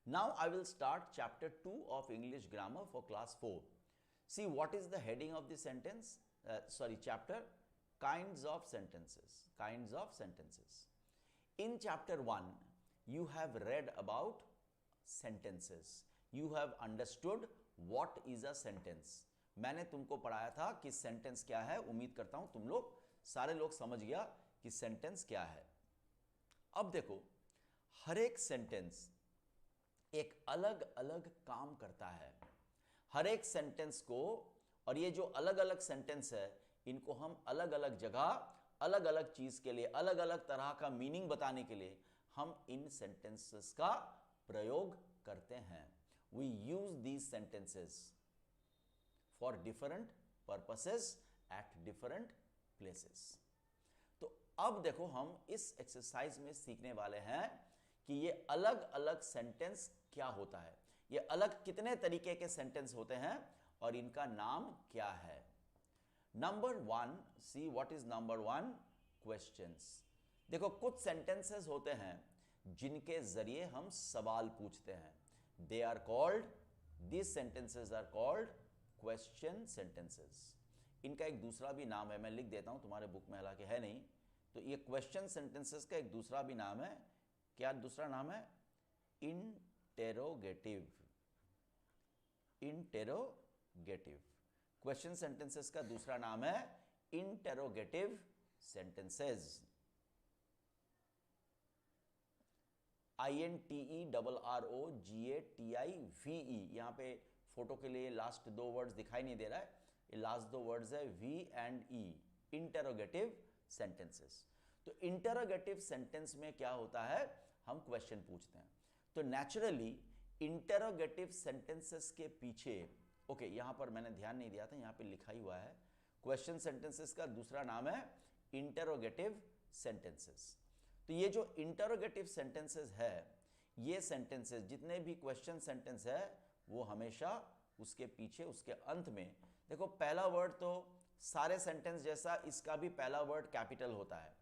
Now I will start chapter 2 of English grammar for class 4. See what is the heading of the sentence? Chapter kinds of sentences. Kinds of sentences. In chapter 1, you have read about sentences. You have understood what is a sentence. मैंने तुमको पढ़ाया था कि sentence क्या है. उम्मीद करता हूं तुम लोग सारे लोग समझ गया कि सेंटेंस क्या है. अब देखो, हर एक सेंटेंस एक अलग अलग काम करता है. हर एक सेंटेंस को, और ये जो अलग अलग सेंटेंस है, इनको हम अलग अलग जगह, अलग अलग चीज के लिए, अलग अलग तरह का मीनिंग बताने के लिए हम इन सेंटेंसेस का प्रयोग करते हैं. We use these sentences for different purposes at different places. तो अब देखो, हम इस एक्सरसाइज में सीखने वाले हैं कि ये अलग अलग सेंटेंस क्या होता है, ये अलग कितने तरीके के सेंटेंस होते हैं और इनका नाम क्या है. Number 1, see what is number 1? Questions. देखो, कुछ सेंटेंसेस होते हैं जिनके जरिए हम सवाल पूछते हैं. They are called, this sentences are called question sentences. इनका एक दूसरा भी नाम है, मैं लिख देता हूं, तुम्हारे बुक में हालांकि है नहीं. तो ये क्वेश्चन सेंटेंसेस का एक दूसरा भी नाम है. क्या दूसरा नाम है? इंटेरोगेटिव. इंटेरोगेटिव. क्वेश्चन सेंटेंसेस का दूसरा नाम है इंटेरोगेटिव सेंटेंसेस. INTERROGATIVE. यहां पे फोटो के लिए लास्ट दो वर्ड्स दिखाई नहीं दे रहा है, ये लास्ट दो वर्ड्स है V and E. Interrogative sentences. तो इंटेरोगेटिव सेंटेंस में क्या होता है? हम क्वेश्चन पूछते हैं. तो नेचुरली इंटेरोगेटिव सेंटेंसेस के पीछे, ओके, यहां पर मैंने ध्यान नहीं दिया था, यहां पे लिखा ही हुआ है, क्वेश्चन सेंटेंसेस का दूसरा नाम है इंटेरोगेटिव सेंटेंसेस. तो ये जो इंटेरोगेटिव सेंटेंसेस है, ये सेंटेंसेस जितने भी क्वेश्चन सेंटेंस है, वो हमेशा उसके पीछे, उसके अंत में, देखो पहला वर्ड तो सारे सेंटेंस जैसा इसका भी पहला वर्ड कैपिटल होता है,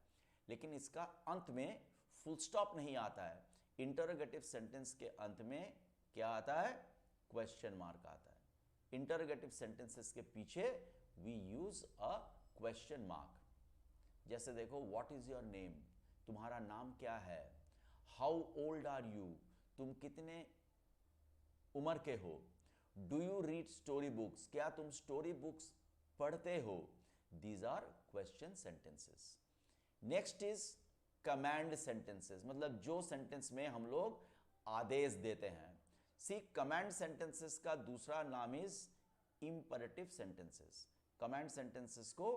लेकिन इसका अंत में फुल स्टॉप नहीं आता है. इंटरोगेटिव सेंटेंस के अंत में क्या आता है? क्वेश्चन मार्क आता है. इंटरोगेटिव सेंटेंसेस के पीछे we use a question mark. जैसे देखो, व्हाट इज योर नेम? तुम्हारा नाम क्या है? How old are you? तुम कितने उम्र के हो? Do you read story books? क्या तुम स्टोरी बुक्स पढ़ते हो? These are question sentences. Next is command sentences, मतलब जो सेंटेंस में हम लोग आदेश देते हैं. सी, कमांड सेंटेंसेस का दूसरा नाम is imperative sentences. Command sentences को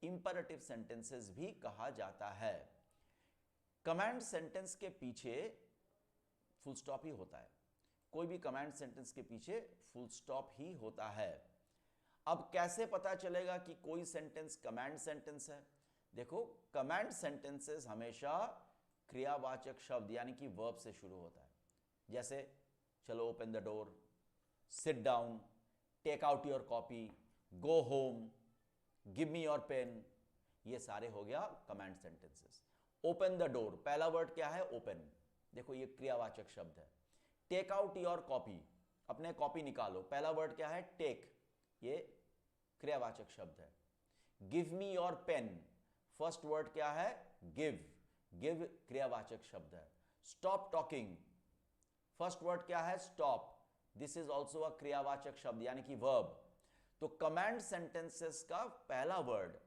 इंपरेटिव सेंटेंसेस भी कहा जाता है. कमांड सेंटेंस के पीछे फुल स्टॉप ही होता है. कोई भी कमांड सेंटेंस के पीछे फुल स्टॉप ही होता है. अब कैसे पता चलेगा कि कोई सेंटेंस कमांड सेंटेंस है? देखो, कमांड सेंटेंसेस हमेशा क्रियावाचक शब्द यानी कि वर्ब से शुरू होता है. जैसे चलो, open the door, sit down, take out your copy, go home, give me your pen. ये सारे हो गया command sentences. Open the door, पहला वर्ड क्या है? ओपन. देखो, ये क्रियावाचक शब्द है. टेक आउट योर कॉपी, अपने कॉपी निकालो, पहला वर्ड क्या है? टेक. ये क्रियावाचक शब्द है. Give me your pen, first word क्या है? गिव. गिव क्रियावाचक शब्द है. स्टॉप टॉकिंग, फर्स्ट वर्ड क्या है? Stop. This is also a क्रियावाचक शब्द यानी कि वर्ब. तो कमांड सेंटेंसेस का पहला वर्ड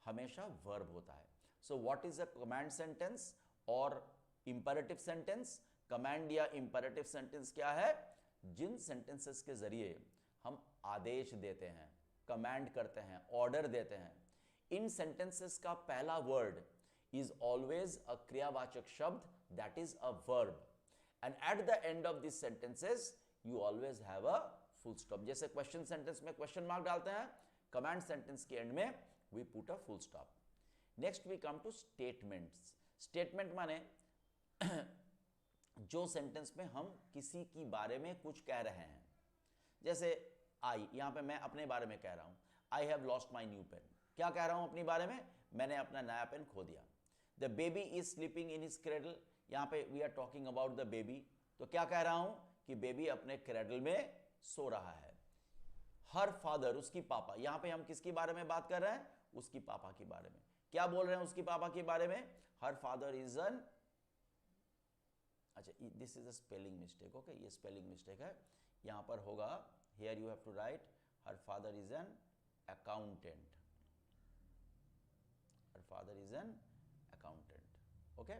हमेशा वर्ब होता है. So what is a command sentence और इंपरेटिव सेंटेंस? कमांड या इंपरेटिव सेंटेंस क्या है? जिन सेंटेंसेस के जरिए हम आदेश देते हैं, कमांड करते हैं, ऑर्डर देते हैं, इन सेंटेंसेस का पहला वर्ड इज ऑलवेज अ क्रियावाचक शब्द, that is a verb. And at the end of this sentences you always have a full stop. जैसे क्वेश्चन सेंटेंस में क्वेश्चन मार्क डालते हैं, कमांड सेंटेंस के एंड में we put a full stop. Next we come to statements. Statement माने जो sentence में हम किसी की बारे में कुछ कह रहे हैं. जैसे आई, यहां पे मैं अपने बारे में कह रहा हूं, I have lost my new pen. क्या कह रहा हूं अपनी बारे में? मैंने अपना नया पेन खो दिया. The baby is sleeping in his cradle, यहां पे we are talking about the baby. तो क्या कह रहा हूं कि बेबी अपने क्रेडल में सो रहा है। हर फादर, उसकी पापा, यहां पे हम किसके बारे में बात कर रहे हैं? उसकी पापा के बारे में। क्या बोल रहे हैं उसकी पापा के बारे में? हर फादर इज एन, अच्छा this is a spelling mistake, okay, ये स्पेलिंग मिस्टेक है। यहां पर होगा, here you have to write her father is an accountant, her father is an accountant, okay.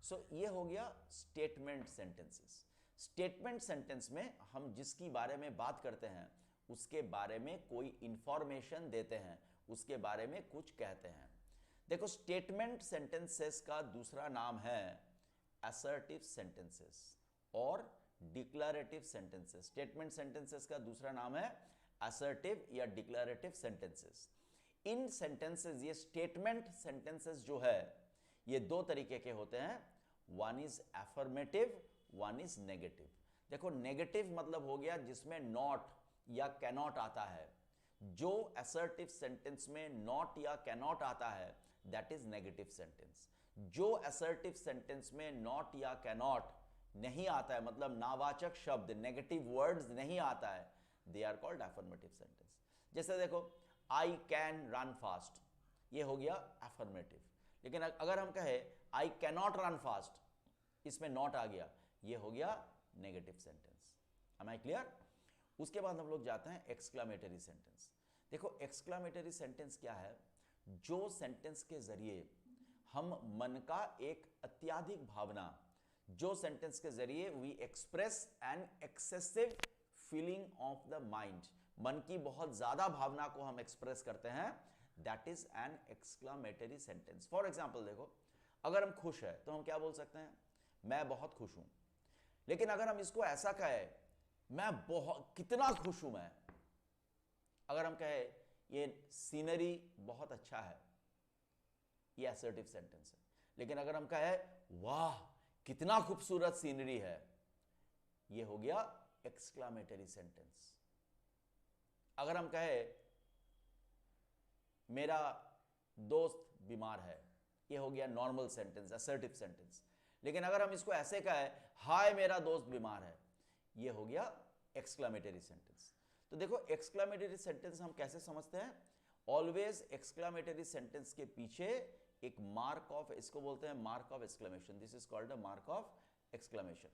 So ये हो गया स्टेटमेंट सेंटेंसेस। स्टेटमेंट सेंटेंस में हम जिसकी बारे में बात करते हैं उसके बारे में कोई इंफॉर्मेशन देते हैं, उसके बारे में कुछ कहते हैं। देखो, स्टेटमेंट सेंटेंसेस का दूसरा नाम है असर्टिव सेंटेंसेस और डिक्लेरेटिव सेंटेंसेस। स्टेटमेंट सेंटेंसेस का दूसरा नाम है असर्टिव या डिक्लेरेटिव सेंटेंसेस। इन सेंटेंसेस, ये स्टेटमेंट सेंटेंसेस जो है ये दो तरीके के होते हैं, one is affirmative, one is negative. देखो, नेगेटिव मतलब हो गया जिसमें नॉट या कैनॉट आता है। जो असर्टिव सेंटेंस में नॉट या कैनॉट आता है दैट इज नेगेटिव सेंटेंस। जो असर्टिव सेंटेंस में नॉट या कैनॉट नहीं आता है, मतलब नावाचक शब्द, नेगेटिव वर्ड्स नहीं आता है, they are called affirmative sentence. जैसे देखो, आई कैन रन फास्ट, ये हो गया एफर्मेटिव। लेकिन अगर हम कहे I can not run fast, इसमें नॉट आ गया, ये हो गया negative sentence. Am I clear? उसके बाद हम लोग जाते हैं एक्सक्लामेटरी सेंटेंस। देखो, एक्सक्लामेटरी सेंटेंस क्या है? जो सेंटेंस के जरिए हम मन का एक अत्यधिक भावना, जो सेंटेंस के जरिए we express an excessive feeling of the mind, मन की बहुत ज्यादा भावना को हम एक्सप्रेस करते हैं, that is an exclamatory sentence. For example देखो, अगर हम खुश है तो हम क्या बोल सकते हैं? मैं बहुत खुश हूं। लेकिन अगर हम इसको ऐसा कहें, मैं बहुत, कितना खुश हूं मैं, अगर हम कहें ये सीनरी बहुत अच्छा है, ये असर्टिव सेंटेंस है। लेकिन अगर हम कहें वाह कितना खूबसूरत सीनरी है, ये हो गया एक्सक्लामेटरी सेंटेंस। अगर हम कहें मेरा दोस्त बीमार है, ये हो गया नॉर्मल सेंटेंस, असर्टिव सेंटेंस। लेकिन अगर हम इसको ऐसे कहें हाय मेरा दोस्त बीमार है, ये हो गया एक्सक्लामेटरी सेंटेंस। तो देखो, एक्सक्लामेटरी सेंटेंस हम कैसे समझते हैं? ऑलवेज एक्सक्लामेटरी सेंटेंस के पीछे एक मार्क ऑफ, इसको बोलते हैं mark of exclamation, this is called a mark of exclamation.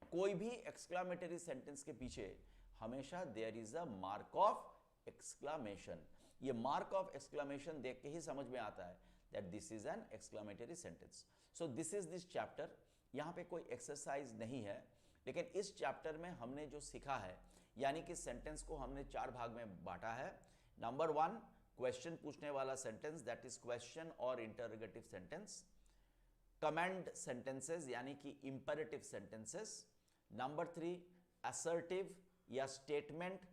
कोई भी एक्सक्लामेटरी सेंटेंस के पीछे हमेशा there is a mark of exclamation. ये मार्क ऑफ एक्सक्लामेशन देख के ही समझ में आता है that this is an exclamatory sentence. So this is this chapter. यहां पे कोई एक्सरसाइज नहीं है, लेकिन इस चैप्टर में हमने जो सीखा है, यानी कि सेंटेंस को हमने 4 भाग में बांटा है। नंबर 1, क्वेश्चन पूछने वाला सेंटेंस, दैट इज क्वेश्चन और इंटरोगेटिव सेंटेंस। कमेंड सेंटेंसेस यानी कि इंपेरेटिव सेंटेंसेस। नंबर 3, असर्टिव या स्टेटमेंट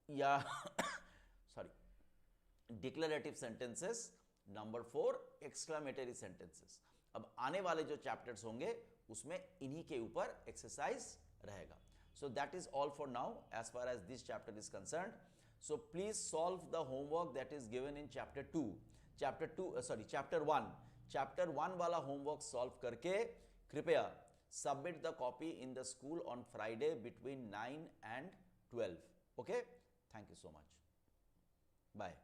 या sorry declarative sentences. Number 4, exclamatory sentences. अब आने वाले जो चैप्टर्स होंगे उसमें इन्हीं के ऊपर एक्सरसाइज रहेगा। So that is all for now as far as this chapter is concerned. So please solve the homework that is given in chapter 2. Chapter 1. Chapter 1 वाला homework solve करके कृपया submit the copy in the school on Friday between 9 and 12. Okay? Thank you so much. Bye.